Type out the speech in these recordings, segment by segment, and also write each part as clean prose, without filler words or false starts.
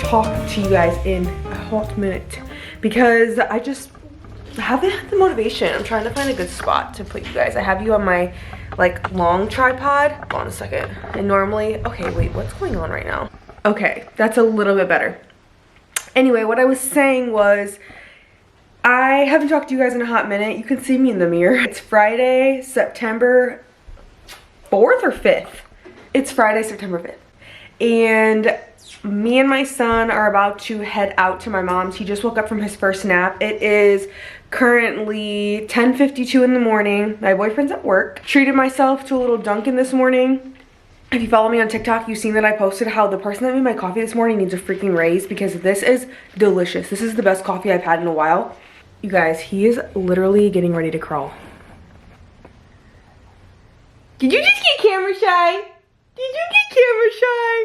talk to you guys in a hot minute because I just haven't had the motivation. I'm trying to find a good spot to put you guys. I have you on my like long tripod. Hold on a second. And normally, okay, wait, what's going on right now? Okay, that's a little bit better. Anyway, what I was saying was I haven't talked to you guys in a hot minute. You can see me in the mirror. It's Friday, September 4th or 5th. It's Friday, September 5th. And me and my son are about to head out to my mom's. He just woke up from his first nap. It is currently 10:52 in the morning. My boyfriend's at work. Treated myself to a little Dunkin' this morning. If you follow me on TikTok, you've seen that I posted how the person that made my coffee this morning needs a freaking raise because this is delicious. This is the best coffee I've had in a while. You guys, he is literally getting ready to crawl. Did you just get camera shy? Did you get camera shy?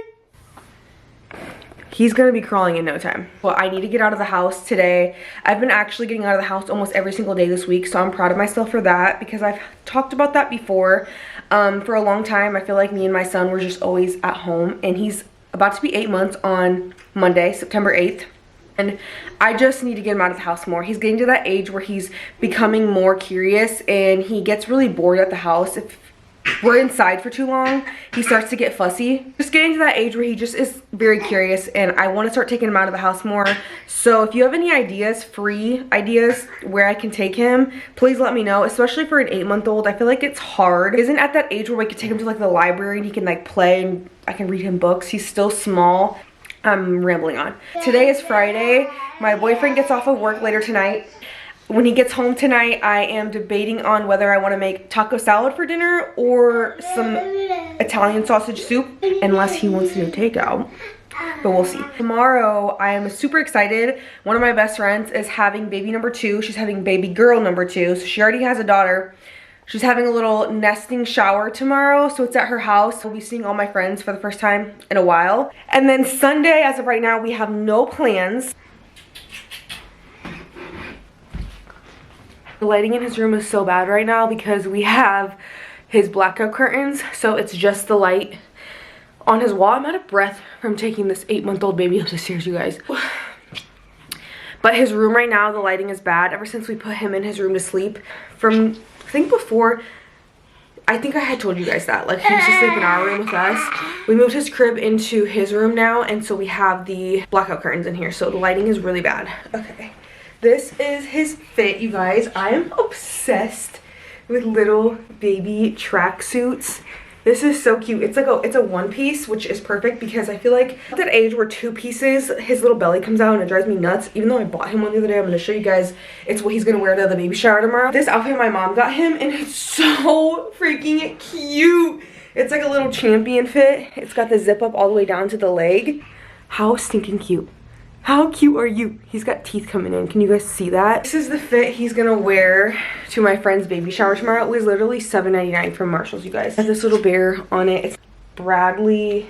He's gonna be crawling in no time. Well, I need to get out of the house today. I've been actually getting out of the house almost every single day this week, so I'm proud of myself for that because I've talked about that before. For a long time, I feel like me and my son were just always at home, and he's about to be 8 months on Monday, September 8th. And I just need to get him out of the house more. He's getting to that age where he's becoming more curious and he gets really bored at the house. If we're inside for too long, he starts to get fussy. Just getting to that age where he just is very curious, and I want to start taking him out of the house more. So if you have any ideas, free ideas where I can take him, please let me know, especially for an 8-month-old. I feel like it's hard. He isn't at that age where we could take him to like the library and he can like play and I can read him books. He's still small. I'm rambling on. Today is Friday. My boyfriend gets off of work later tonight. When he gets home tonight, I am debating on whether I want to make taco salad for dinner or some Italian sausage soup, unless he wants to do takeout, but we'll see. Tomorrow, I am super excited. One of my best friends is having baby number 2. She's having baby girl number 2, so she already has a daughter. She's having a little nesting shower tomorrow, so it's at her house. We'll be seeing all my friends for the first time in a while. And then Sunday, as of right now, we have no plans. The lighting in his room is so bad right now because we have his blackout curtains, so it's just the light on his wall. I'm out of breath from taking this 8-month-old baby up the stairs, you guys. But his room right now, the lighting is bad ever since we put him in his room to sleep. From, I think before, I think I had told you guys that. Like, he used to sleep in our room with us. We moved his crib into his room now, and so we have the blackout curtains in here, so the lighting is really bad. Okay. This is his fit, you guys. I am obsessed with little baby tracksuits. This is so cute. It's a one piece, which is perfect because I feel like at that age where 2 pieces, his little belly comes out and it drives me nuts. Even though I bought him one the other day, I'm gonna show you guys. It's what he's gonna wear to the baby shower tomorrow. This outfit my mom got him, and it's so freaking cute. It's like a little champion fit. It's got the zip up all the way down to the leg. How stinking cute. How cute are you? He's got teeth coming in. Can you guys see that? This is the fit he's gonna wear to my friend's baby shower tomorrow. It was literally $7.99 from Marshall's, you guys. It has this little bear on it. It's Bagley.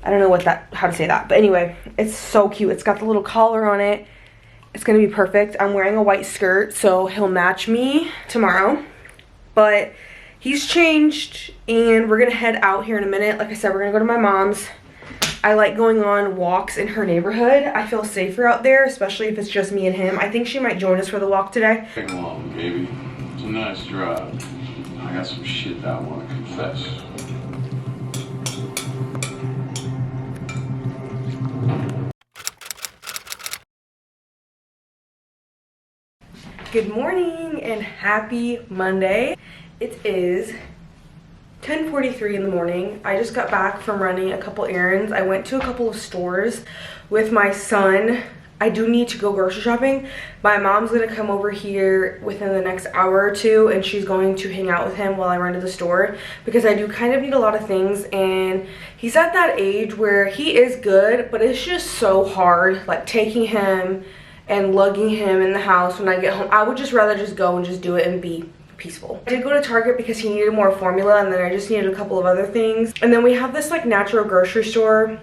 I don't know how to say that. But anyway, it's so cute. It's got the little collar on it. It's gonna be perfect. I'm wearing a white skirt, so he'll match me tomorrow. But he's changed, and we're gonna head out here in a minute. Like I said, we're gonna go to my mom's. I like going on walks in her neighborhood. I feel safer out there, especially if it's just me and him. I think she might join us for the walk today. Come along, baby. It's a nice drive. I got some shit that I want to confess. Good morning and happy Monday. It is 10:43 in the morning. I just got back from running a couple errands. I went to a couple of stores with my son. I do need to go grocery shopping. My mom's gonna come over here within the next hour or two, and she's going to hang out with him while I run to the store because I do kind of need a lot of things, and he's at that age where he is good, but it's just so hard, like taking him and lugging him in the house when I get home. I would just rather just go and just do it and be peaceful. I did go to Target because he needed more formula, and then I just needed a couple of other things. And then we have this like natural grocery store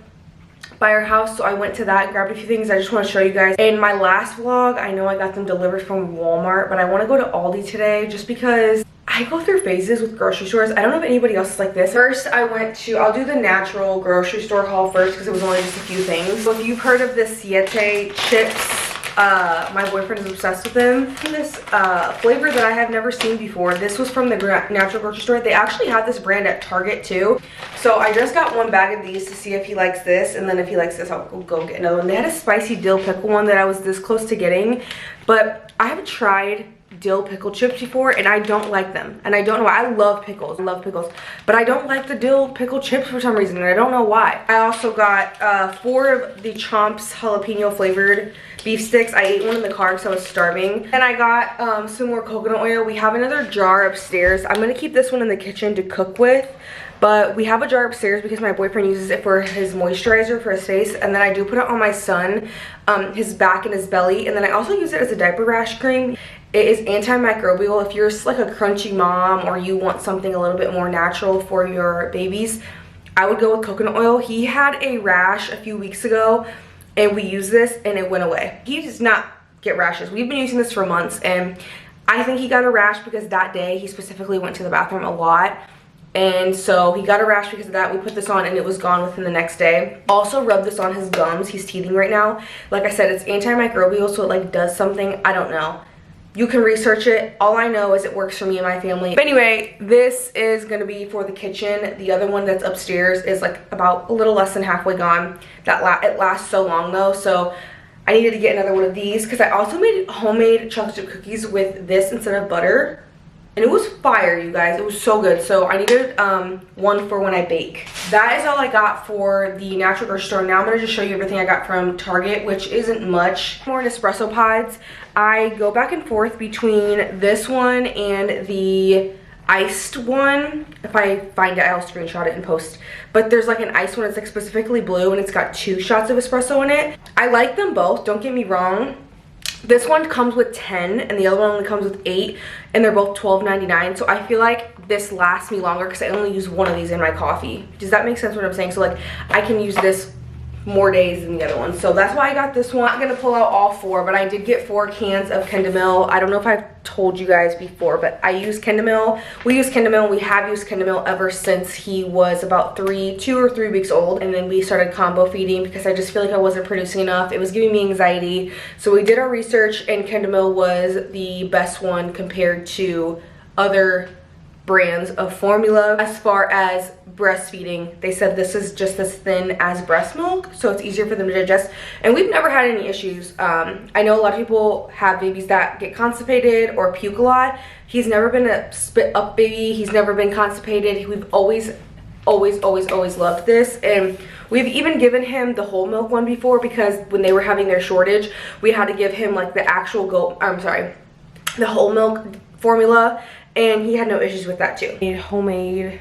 by our house, so I went to that and grabbed a few things I just want to show you guys. In my last vlog, I know I got them delivered from Walmart, but I want to go to Aldi today just because I I go through phases with grocery stores. I don't know if anybody else is like this. First, I'll do the natural grocery store haul first because it was only just a few things. So if you've heard of the Siete chips, my boyfriend is obsessed with them. This flavor that I have never seen before. This was from the natural grocery store. They actually have this brand at Target too. So I just got one bag of these to see if he likes this, and then if he likes this, I'll go get another one. They had a spicy dill pickle one that I was this close to getting, but I haven't tried dill pickle chips before, and I don't like them, and I don't know why. I love pickles, but I don't like the dill pickle chips for some reason, and I don't know why. I also got 4 of the Chomps jalapeno flavored beef sticks. I ate one in the car because I was starving. And I got some more coconut oil. We have another jar upstairs. I'm gonna keep this one in the kitchen to cook with, but we have a jar upstairs because my boyfriend uses it for his moisturizer for his face, and then I do put it on my son, his back and his belly, and then I also use it as a diaper rash cream. It is antimicrobial. If you're like a crunchy mom or you want something a little bit more natural for your babies, I would go with coconut oil. He had a rash a few weeks ago and we used this and it went away. He does not get rashes. We've been using this for months, and I think he got a rash because that day he specifically went to the bathroom a lot. And so he got a rash because of that. We put this on and it was gone within the next day. Also rubbed this on his gums. He's teething right now. Like I said, it's antimicrobial, so it like does something. I don't know. You can research it. All I know is it works for me and my family. But anyway, this is gonna be for the kitchen. The other one that's upstairs is like about a little less than halfway gone. It lasts so long though, so I needed to get another one of these because I also made homemade chocolate chip cookies with this instead of butter. And it was fire, you guys. It was so good. So I needed one for when I bake. That is all I got for the natural grocery store. Now I'm gonna just show you everything I got from Target, which isn't much. More Nespresso pods. I go back and forth between this one and the iced one. If I find it, I'll screenshot it and post. But there's like an iced one. It's like specifically blue and it's got 2 shots of espresso in it. I like them both, don't get me wrong. This one comes with 10 and the other one only comes with 8, and they're both $12.99. So I feel like this lasts me longer because I only use one of these in my coffee. Does that make sense what I'm saying? So like I can use this more days than the other one. So that's why I got this one. I'm not gonna pull out all 4, but I did get 4 cans of Kendamil. I don't know if I've told you guys before, but I use Kendamil. We use Kendamil. We have used Kendamil ever since he was about 2 or 3 weeks old, and then we started combo feeding because I just feel like I wasn't producing enough. It was giving me anxiety. So we did our research, and Kendamil was the best one compared to other brands of formula. As far as breastfeeding, they said this is just as thin as breast milk, so it's easier for them to digest, and we've never had any issues. I know a lot of people have babies that get constipated or puke a lot. He's never been a spit up baby. He's never been constipated. We've always loved this, and we've even given him the whole milk one before because when they were having their shortage, we had to give him like the actual the whole milk formula, and he had no issues with that too. I made homemade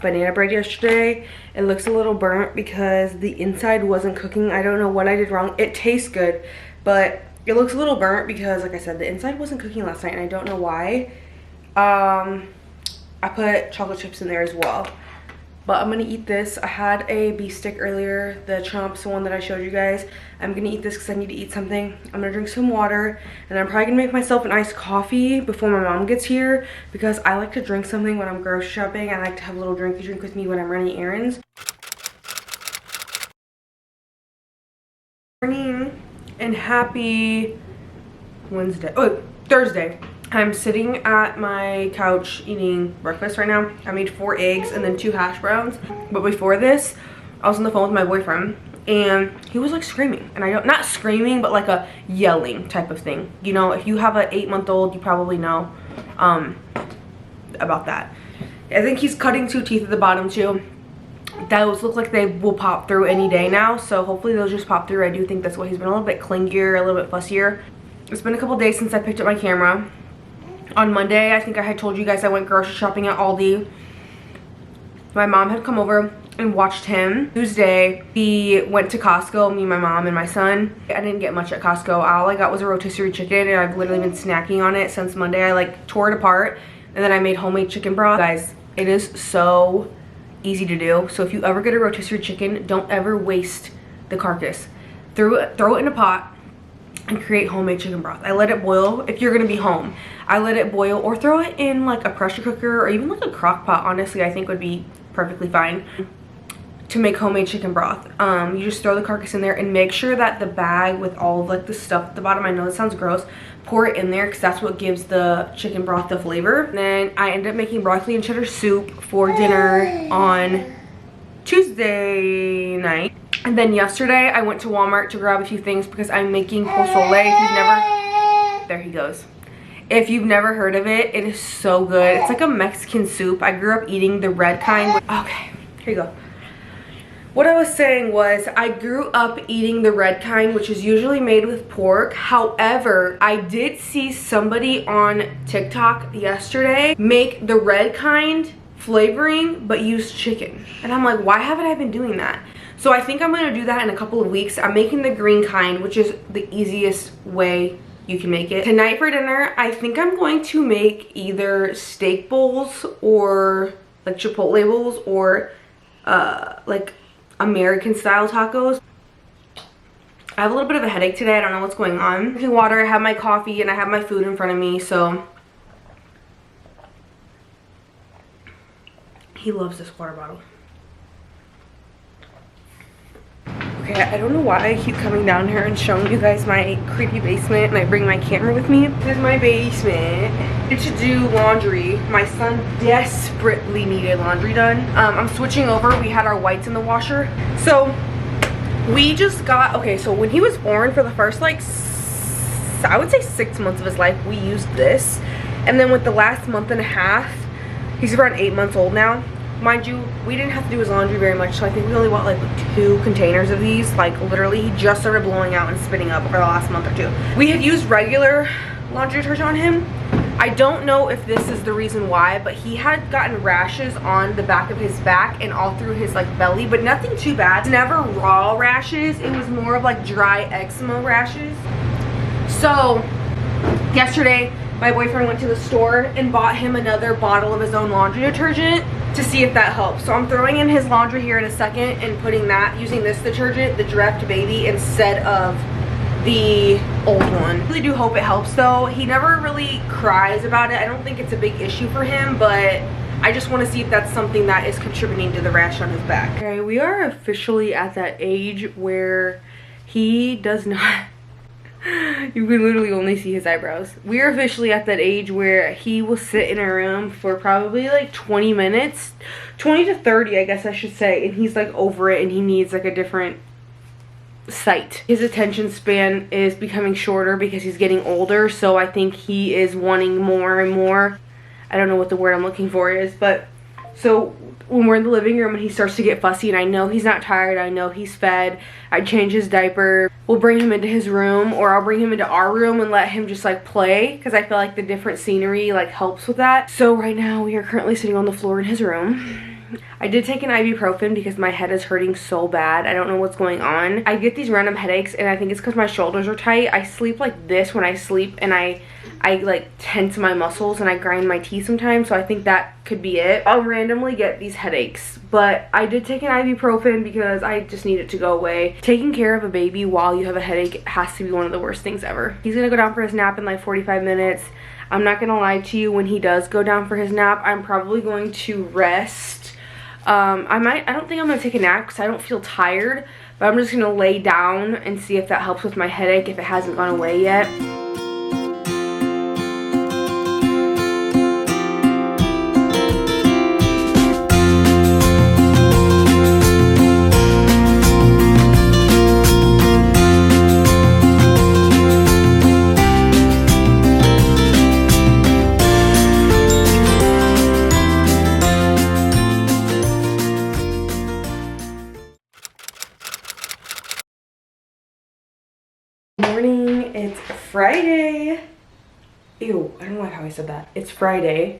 banana bread yesterday. It looks a little burnt because the inside wasn't cooking. I don't know what I did wrong. It tastes good, but it looks a little burnt because, like I said, the inside wasn't cooking last night and I don't know why. I put chocolate chips in there as well. But I'm gonna eat this. I had a beef stick earlier, the Chomps one that I showed you guys. I'm gonna eat this because I need to eat something. I'm gonna drink some water, and I'm probably gonna make myself an iced coffee before my mom gets here because I like to drink something when I'm grocery shopping. I like to have a little drinky drink with me when I'm running errands. Morning and happy Thursday. I'm sitting at my couch eating breakfast right now. I made 4 eggs and then 2 hash browns. But before this, I was on the phone with my boyfriend and he was like screaming. And not screaming, but like a yelling type of thing. You know, if you have an 8-month-old, you probably know about that. I think he's cutting 2 teeth at the bottom too. Those look like they will pop through any day now. So hopefully they'll just pop through. I do think that's why he's been a little bit clingier, a little bit fussier. It's been a couple days since I picked up my camera. On Monday, I think I had told you guys I went grocery shopping at Aldi. My mom had come over and watched him. Tuesday, he went to Costco, me, my mom, and my son. I didn't get much at Costco. All I got was a rotisserie chicken, and I've literally been snacking on it since Monday. I like tore it apart, and then I made homemade chicken broth. Guys, it is so easy to do. So if you ever get a rotisserie chicken, don't ever waste the carcass. Throw it in a pot. and create homemade chicken broth. I let it boil. If you're gonna be home, I let it boil, or throw it in like a pressure cooker or even like a crock pot. Honestly, I think would be perfectly fine to make homemade chicken broth. You just throw the carcass in there and make sure that the bag with all of like the stuff at the bottom, I know it sounds gross, pour it in there because that's what gives the chicken broth the flavor. And then I ended up making broccoli and cheddar soup for dinner on Tuesday night. And then yesterday I went to Walmart to grab a few things because I'm making pozole. If you've never, there he goes. If you've never heard of it, it is so good. It's like a Mexican soup. I grew up eating the red kind. Okay, here you go. What I was saying was I grew up eating the red kind, which is usually made with pork. However, I did see somebody on TikTok yesterday make the red kind flavoring but use chicken. And I'm like, why haven't I been doing that? So I think I'm gonna do that in a couple of weeks. I'm making the green kind, which is the easiest way you can make it. Tonight for dinner, I think I'm going to make either steak bowls or like Chipotle bowls or like American style tacos. I have a little bit of a headache today. I don't know what's going on. Drinking water, I have my coffee, and I have my food in front of me, so. He loves this water bottle. Okay, I don't know why I keep coming down here and showing you guys my creepy basement and I bring my camera with me. This is my basement. I need to do laundry. My son desperately needed laundry done. I'm switching over. We had our whites in the washer. So we just got, okay, so when he was born for the first like, I would say 6 months of his life, we used this. And then with the last month and a half, he's around 8 months old now. Mind you, we didn't have to do his laundry very much, so I think we only bought like 2 containers of these. Like literally, he just started blowing out and spitting up over the last month or 2. We had used regular laundry detergent on him. I don't know if this is the reason why, but he had gotten rashes on the back of his back and all through his like belly, but nothing too bad. Never raw rashes. It was more of like dry eczema rashes. So yesterday, my boyfriend went to the store and bought him another bottle of his own laundry detergent to see if that helps. So I'm throwing in his laundry here in a second and putting that, using this detergent, the Direct Baby, instead of the old one. I really do hope it helps though. He never really cries about it. I don't think it's a big issue for him, but I just want to see if that's something that is contributing to the rash on his back. Okay, we are officially at that age where he does not you can literally only see his eyebrows. We're officially at that age where he will sit in a room for probably like 20 minutes, 20 to 30 I guess I should say, and he's like over it and he needs like a different sight. His attention span is becoming shorter because he's getting older, so I think he is wanting more and more. I don't know what the word I'm looking for is, but so when we're in the living room and he starts to get fussy and I know he's not tired, I know he's fed, I change his diaper, we'll bring him into his room, or I'll bring him into our room and let him just like play, because I feel like the different scenery like helps with that. So right now we are currently sitting on the floor in his room. I did take an ibuprofen because my head is hurting so bad. I don't know what's going on. I get these random headaches and I think it's because my shoulders are tight. I sleep like this when I sleep, and I like tense my muscles and I grind my teeth sometimes, so I think that could be it. I'll randomly get these headaches, but I did take an ibuprofen because I just need it to go away. Taking care of a baby while you have a headache has to be one of the worst things ever. He's gonna go down for his nap in like 45 minutes. I'm not gonna lie to you, when he does go down for his nap, I'm probably going to rest. I don't think I'm gonna take a nap because I don't feel tired, but I'm just gonna lay down and see if that helps with my headache if it hasn't gone away yet. Morning, it's Friday. Ew, I don't like how I said that. It's Friday.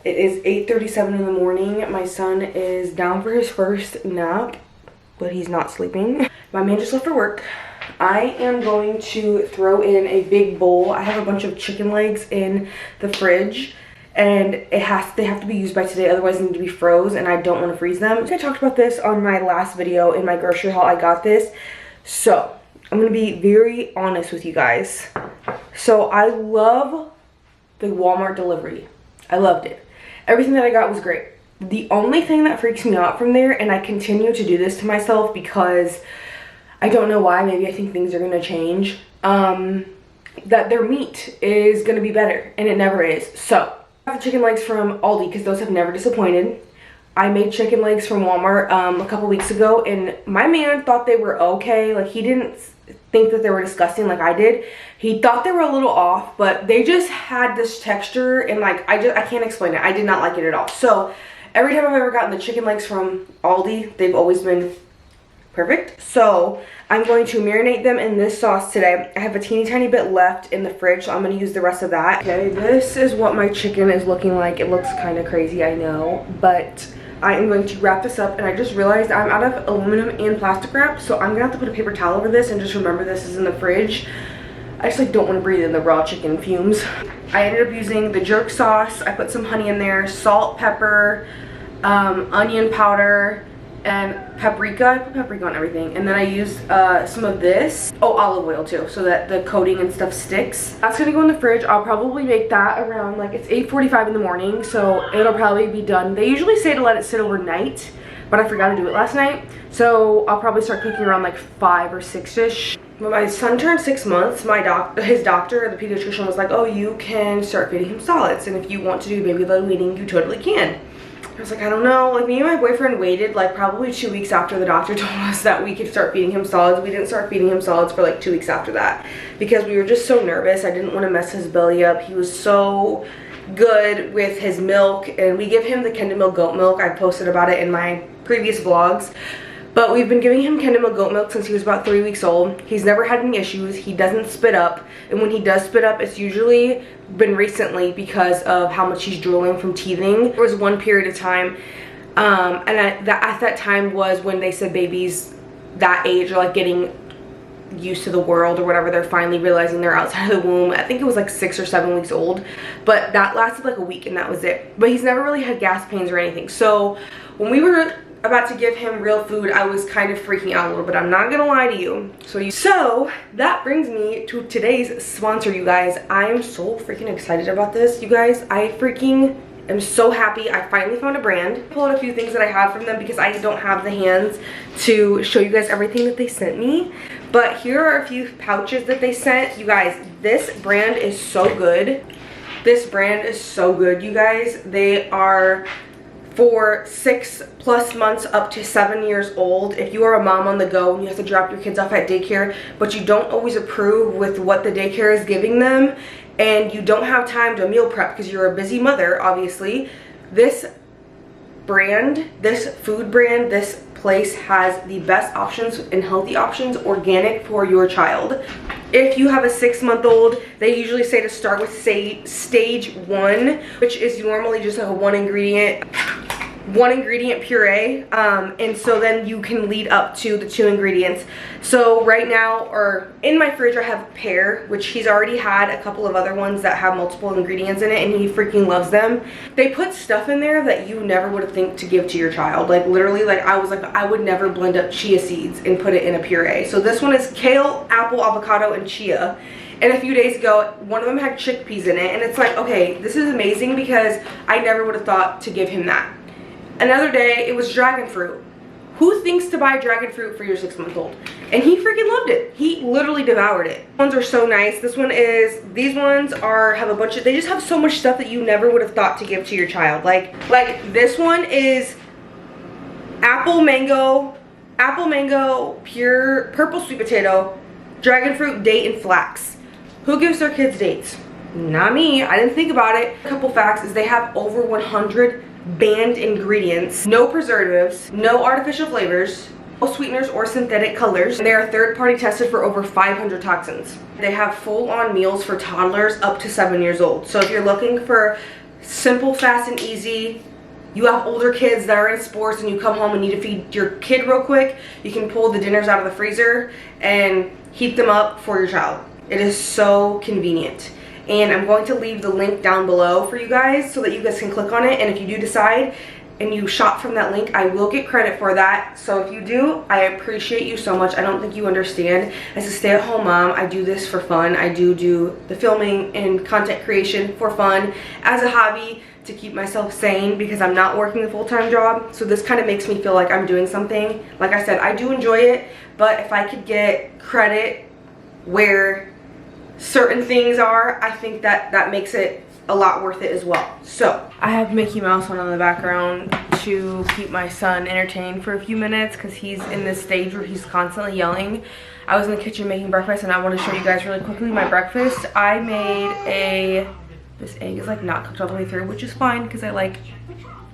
It is 8:37 in the morning. My son is down for his first nap, but he's not sleeping. My man just left for work. I am going to throw in a big bowl. I have a bunch of chicken legs in the fridge, and they have to be used by today, otherwise they need to be froze, and I don't want to freeze them. I talked about this on my last video in my grocery haul. I got this. So I'm gonna be very honest with you guys. So I love the Walmart delivery. I loved it. Everything that I got was great. The only thing that freaks me out from there, and I continue to do this to myself because I don't know why, maybe I think things are gonna change, that their meat is gonna be better, and it never is. So I have the chicken legs from Aldi because those have never disappointed. I made chicken legs from Walmart a couple weeks ago, and my man thought they were okay. Like, he didn't think that they were disgusting like I did. He thought they were a little off, but they just had this texture, and like I can't explain it. I did not like it at all. So every time I've ever gotten the chicken legs from Aldi, they've always been perfect. So I'm going to marinate them in this sauce today. I have a teeny tiny bit left in the fridge, so I'm going to use the rest of that. Okay, this is what my chicken is looking like. It looks kind of crazy, I know, but I am going to wrap this up, and I just realized I'm out of aluminum and plastic wrap, so I'm gonna have to put a paper towel over this and just remember this is in the fridge. I just like don't want to breathe in the raw chicken fumes. I ended up using the jerk sauce. I put some honey in there, salt, pepper, onion powder, and paprika. I put paprika on everything, and then I used some of this, olive oil too, so that the coating and stuff sticks. That's gonna go in the fridge. I'll probably make that around, like, it's 8:45 in the morning, so it'll probably be done. They usually say to let it sit overnight, but I forgot to do it last night, so I'll probably start cooking around like 5 or 6ish. When my son turned 6 months, his doctor, the pediatrician, was like, oh, you can start feeding him solids, and if you want to do baby-led weaning, you totally can. I was like, I don't know. Like, me and my boyfriend waited like probably 2 weeks after the doctor told us that we could start feeding him solids. We didn't start feeding him solids for like 2 weeks after that because we were just so nervous. I didn't want to mess his belly up. He was so good with his milk, and we give him the Kenda Milk goat milk. I posted about it in my previous vlogs. But we've been giving him Kenda Milk goat milk since he was about 3 weeks old. He's never had any issues. He doesn't spit up. And when he does spit up, it's usually been recently because of how much he's drooling from teething. There was one period of time, at that time was when they said babies that age are like getting used to the world or whatever. They're finally realizing they're outside of the womb. I think it was like 6 or 7 weeks old. But that lasted like a week, and that was it. But he's never really had gas pains or anything. So when we were about to give him real food, I was kind of freaking out a little bit. I'm not gonna lie to you. So that brings me to today's sponsor, you guys. I am so freaking excited about this, you guys. I freaking am so happy. I finally found a brand. Pull out a few things that I have from them because I don't have the hands to show you guys everything that they sent me. But here are a few pouches that they sent. You guys, this brand is so good. This brand is so good, you guys. They are for 6+ months up to 7 years old. If you are a mom on the go and you have to drop your kids off at daycare, but you don't always approve with what the daycare is giving them, and you don't have time to meal prep because you're a busy mother, obviously, this brand, this food brand, this place has the best options and healthy options, organic, for your child. If you have a 6-month-old, they usually say to start with stage 1, which is normally just like a one ingredient puree, and so then you can lead up to the 2 ingredients. So right now, or in my fridge, I have pear, which he's already had a couple of other ones that have multiple ingredients in it, and he freaking loves them. They put stuff in there that you never would think to give to your child. Like, literally, like, I was like, I would never blend up chia seeds and put it in a puree. So this one is kale, apple, avocado, and chia. And a few days ago, one of them had chickpeas in it, and it's like, okay, this is amazing because I never would have thought to give him that. Another day, it was dragon fruit. Who thinks to buy dragon fruit for your 6-month-old? And he freaking loved it. He literally devoured it. Ones are so nice. This one is, these ones have a bunch of, they just have so much stuff that you never would have thought to give to your child. Like this one is apple mango, pure purple sweet potato, dragon fruit, date, and flax. Who gives their kids dates? Not me. I didn't think about it. A couple facts is they have over 100 banned ingredients, no preservatives, no artificial flavors, no sweeteners or synthetic colors. They are third-party tested for over 500 toxins. They have full-on meals for toddlers up to 7 years old. So if you're looking for simple, fast, and easy, you have older kids that are in sports and you come home and need to feed your kid real quick, you can pull the dinners out of the freezer and heat them up for your child. It is so convenient. And I'm going to leave the link down below for you guys so that you guys can click on it. And if you do decide and you shop from that link, I will get credit for that. So if you do, I appreciate you so much. I don't think you understand. As a stay-at-home mom, I do this for fun. I do the filming and content creation for fun as a hobby to keep myself sane because I'm not working a full-time job. So this kind of makes me feel like I'm doing something. Like I said, I do enjoy it, but if I could get credit where certain things are, I think that makes it a lot worth it as well. So I have Mickey Mouse on in the background to keep my son entertained for a few minutes because he's in this stage where he's constantly yelling. I was in the kitchen making breakfast and I want to show you guys really quickly my breakfast. I made this egg is like not cooked all the way through, which is fine because I like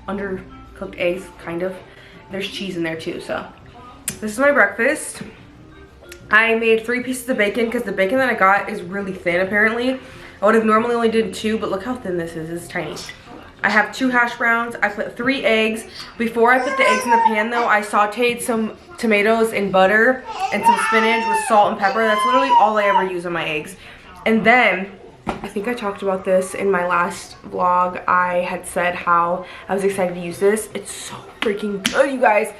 undercooked eggs, kind of. There's cheese in there too, so this is my breakfast. I made 3 pieces of bacon because the bacon that I got is really thin apparently. I would have normally only did 2, but look how thin this is. It's tiny. I have 2 hash browns. I put 3 eggs. Before I put the eggs in the pan though, I sauteed some tomatoes in butter and some spinach with salt and pepper. That's literally all I ever use on my eggs. And then, I think I talked about this in my last vlog. I had said how I was excited to use this. It's so freaking good, you guys.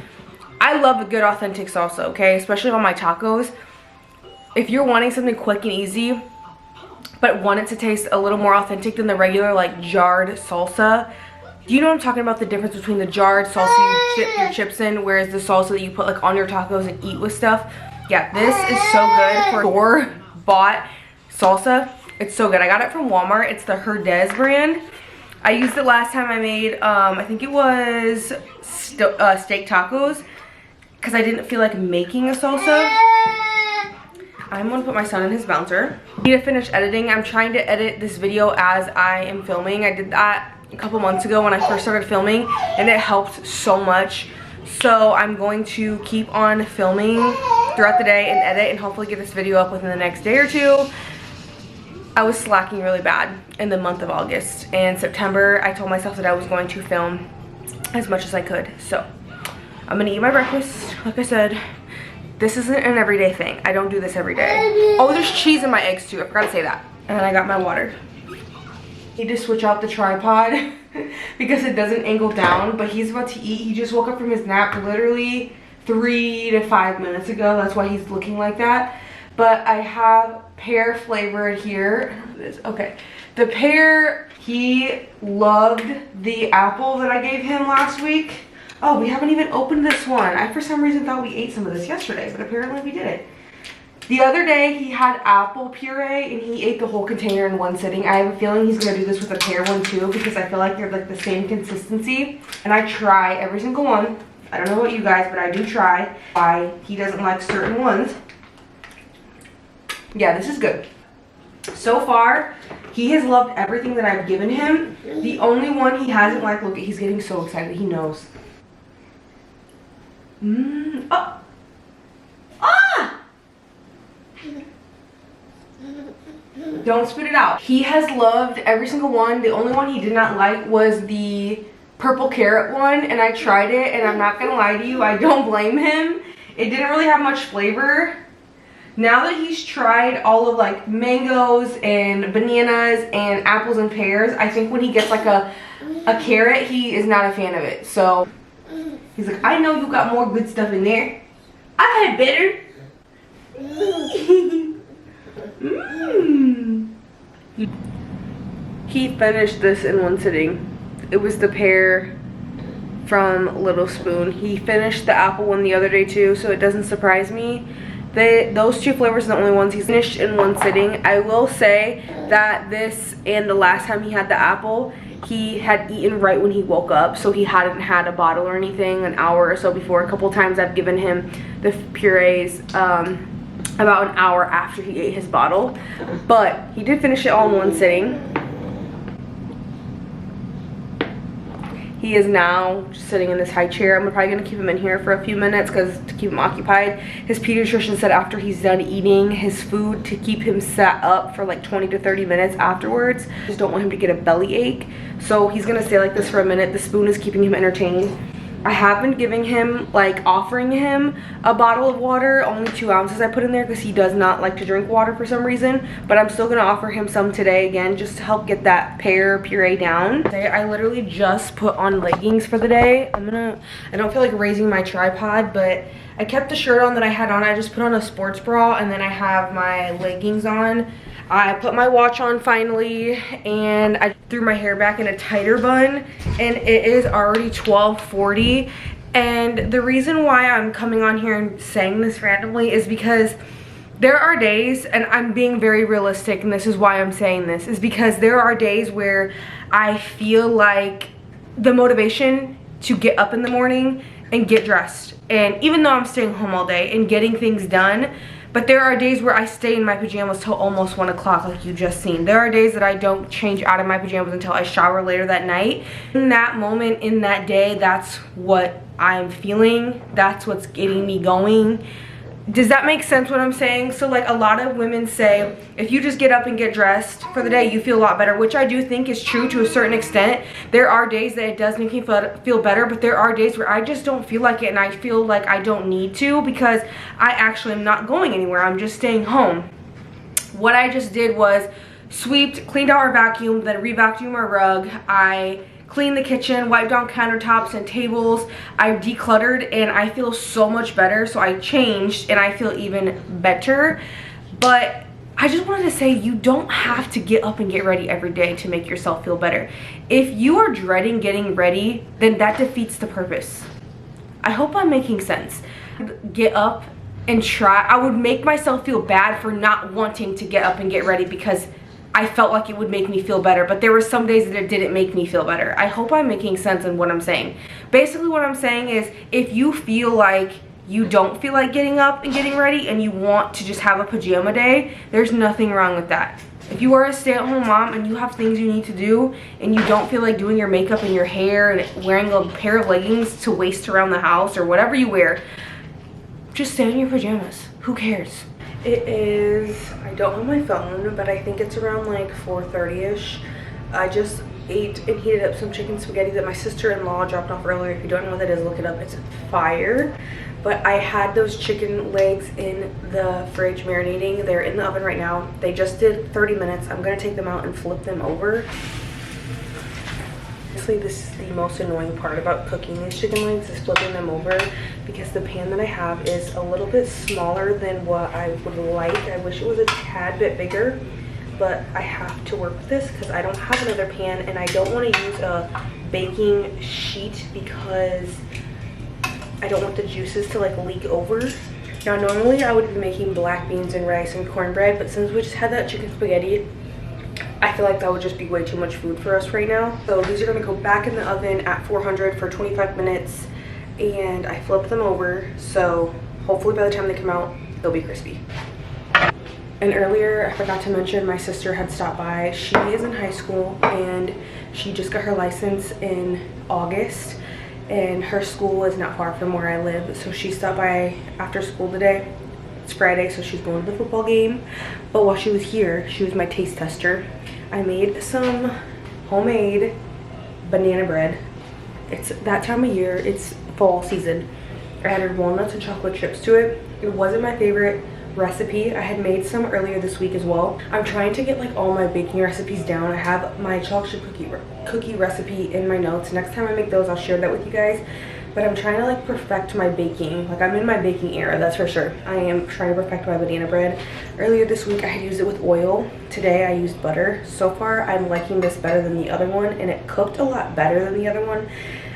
I love a good authentic salsa, okay? Especially on my tacos. If you're wanting something quick and easy, but want it to taste a little more authentic than the regular like jarred salsa. Do you know what I'm talking about? The difference between the jarred salsa you dip your chips in, whereas the salsa that you put like on your tacos and eat with stuff. Yeah, this is so good for store-bought salsa. It's so good. I got it from Walmart. It's the Herdez brand. I used it last time I made, I think it was steak tacos because I didn't feel like making a salsa. I'm gonna put my son in his bouncer. I need to finish editing. I'm trying to edit this video as I am filming. I did that a couple months ago when I first started filming and it helped so much. So I'm going to keep on filming throughout the day and edit and hopefully get this video up within the next day or 2. I was slacking really bad in the month of August, and September I told myself that I was going to film as much as I could. So I'm gonna eat my breakfast. Like I said, this isn't an everyday thing. I don't do this every day. Oh, there's cheese in my eggs too. I forgot to say that. And I got my water. Need to switch out the tripod because it doesn't angle down, but he's about to eat. He just woke up from his nap literally 3 to 5 minutes ago. That's why he's looking like that. But I have pear flavored here. Okay. The pear, he loved the apple that I gave him last week. Oh, we haven't even opened this one. I, for some reason, thought we ate some of this yesterday, but apparently we didn't. The other day, he had apple puree, and he ate the whole container in one sitting. I have a feeling he's going to do this with the pear one, too, because I feel like they're, like, the same consistency. And I try every single one. I don't know about you guys, but I do try. Why he doesn't like certain ones. Yeah, this is good. So far, he has loved everything that I've given him. The only one he hasn't liked, look, he's getting so excited. He knows. Oh. Ah! Don't spit it out. He has loved every single one. The only one he did not like was the purple carrot one, and I tried it, and I'm not gonna lie to you, I don't blame him. It didn't really have much flavor. Now that he's tried all of like mangoes and bananas and apples and pears, I think when he gets like a carrot, he is not a fan of it. So he's like, I know you got more good stuff in there. I've had better. He finished this in one sitting. It was the pear from Little Spoon. He finished the apple one the other day too, so it doesn't surprise me. Those 2 flavors are the only ones he's finished in one sitting. I will say that this and the last time he had the apple, he had eaten right when he woke up, so he hadn't had a bottle or anything an hour or so before. A couple times I've given him the purees about an hour after he ate his bottle, but he did finish it all in one sitting. He is now just sitting in this high chair. I'm probably gonna keep him in here for a few minutes because to keep him occupied. His pediatrician said after he's done eating his food to keep him sat up for like 20 to 30 minutes afterwards. Just don't want him to get a belly ache. So he's gonna stay like this for a minute. The spoon is keeping him entertained. I have been giving him, like offering him a bottle of water, only 2 ounces I put in there because he does not like to drink water for some reason, but I'm still gonna offer him some today again just to help get that pear puree down. Today, I literally just put on leggings for the day. I don't feel like raising my tripod, but I kept the shirt on that I had on. I just put on a sports bra and then I have my leggings on. I put my watch on finally, and I threw my hair back in a tighter bun, and it is already 12:40. And the reason why I'm coming on here and saying this randomly is because there are days, and I'm being very realistic, and this is why I'm saying this, is because there are days where I feel like the motivation to get up in the morning and get dressed, and even though I'm staying home all day and getting things done, but there are days where I stay in my pajamas till almost 1 o'clock, like you just seen. There are days that I don't change out of my pajamas until I shower later that night. In that moment, in that day, that's what I'm feeling. That's what's getting me going. Does that make sense what I'm saying? So like a lot of women say, if you just get up and get dressed for the day, you feel a lot better, which I do think is true to a certain extent. There are days that it does make me feel better, but there are days where I just don't feel like it, and I feel like I don't need to because I actually am not going anywhere. I'm just staying home. What I just did was sweeped, cleaned out our vacuum, then re-vacuumed our rug. I cleaned the kitchen, wiped down countertops and tables. I decluttered and I feel so much better. So I changed and I feel even better. But I just wanted to say, you don't have to get up and get ready every day to make yourself feel better. If you are dreading getting ready, then that defeats the purpose. I hope I'm making sense. Get up and try. I would make myself feel bad for not wanting to get up and get ready because I felt like it would make me feel better, but there were some days that it didn't make me feel better. I hope I'm making sense in what I'm saying. Basically what I'm saying is, if you feel like you don't feel like getting up and getting ready and you want to just have a pajama day, there's nothing wrong with that. If you are a stay-at-home mom and you have things you need to do and you don't feel like doing your makeup and your hair and wearing a pair of leggings to waste around the house or whatever you wear, just stay in your pajamas. Who cares? It is, I don't have my phone, but I think it's around like 4:30ish. I just ate and heated up some chicken spaghetti that my sister-in-law dropped off earlier. If you don't know what that is, look it up. It's fire. But I had those chicken legs in the fridge marinating. They're in the oven right now. They just did 30 minutes. I'm gonna take them out and flip them over. Honestly, this is the most annoying part about cooking these chicken legs, is flipping them over, because the pan that I have is a little bit smaller than what I would like. I wish it was a tad bit bigger, but I have to work with this because I don't have another pan, and I don't want to use a baking sheet because I don't want the juices to like leak over. Now normally I would be making black beans and rice and cornbread, but since we just had that chicken spaghetti, I feel like that would just be way too much food for us right now. So these are gonna go back in the oven at 400 for 25 minutes, and I flipped them over, so hopefully by the time they come out, they'll be crispy. And earlier, I forgot to mention, my sister had stopped by. She is in high school, and she just got her license in August, and her school is not far from where I live, so she stopped by after school today. It's Friday, so she's going to the football game. But while she was here, she was my taste tester. I made some homemade banana bread. It's that time of year, it's fall season. I added walnuts and chocolate chips to it. It wasn't my favorite recipe. I had made some earlier this week as well. I'm trying to get like all my baking recipes down. I have my chocolate cookie recipe in my notes. Next time I make those, I'll share that with you guys. But I'm trying to like perfect my baking. Like, I'm in my baking era, that's for sure. I am trying to perfect my banana bread. Earlier this week I had used it with oil. Today I used butter. So far I'm liking this better than the other one, and it cooked a lot better than the other one.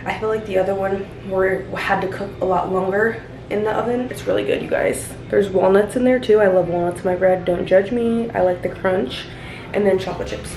I feel like the other one had to cook a lot longer in the oven. It's really good, you guys. There's walnuts in there too. I love walnuts in my bread. Don't judge me. I like the crunch. And then chocolate chips.